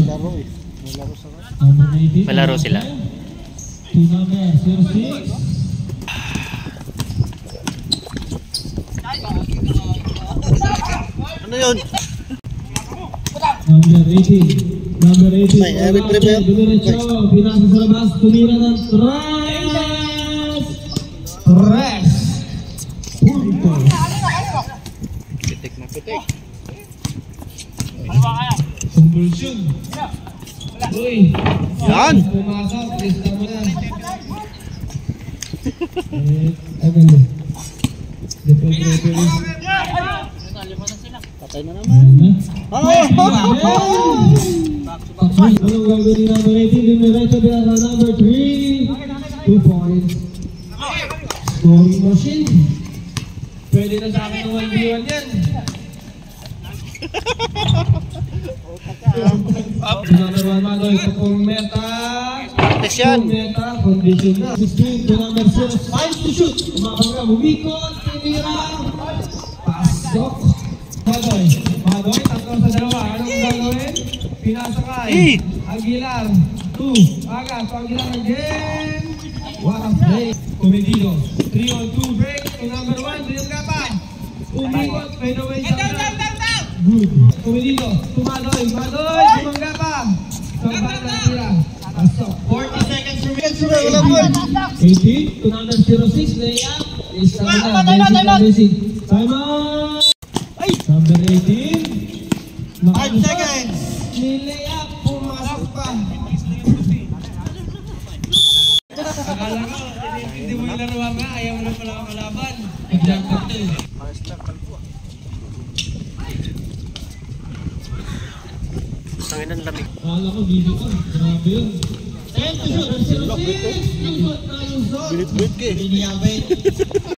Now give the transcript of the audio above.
Laro eh. Malaro sila. Ano yun? Number 18. Number 18. May Eric Rivera. Diretso. Pinasa sa labas. Tumira ng Tres. Puntos. Pitik na pitik. Convulsion. Uy. Yan. Pumasok. Lista mo na. Ano? Default referee. Patay na naman. Anong gagawin number 18? Dumiretso pinasa number 3. 2 points. Scoring machine. Pwede na sa akin ng 1v1 yan. Number 1 Madoy, kapong meta. Practice yan. Meta, condition na. 16 to number 0, 5 to shoot. Umapang ka, bumikot, tinira. Pasok. Madoy, tatlo sa dalawa. Anong gagawin? Pinasakay. Aguilar, 2. Agas, Aguilar again. What a play. Comedido, 3-on-2 break. To number 1, Rio Gapa. Umikot, fade away sa good. Comedido, Madoy, bumangga pa. Sabay na tira. Pasok. 40 seconds remaining. 18 to number 06, layup. Is basic. Time out. Number 18. 5 seconds. Nilayup, pumasok pa. Akala ko, hindi mo yung laruan nga. Ayaw mo na pala makalaban. Nag-jackpot eh. Tangin ng lamig. Akala ko, video ko. Grabe yun. 10 to shoot. Binit-binit ka eh.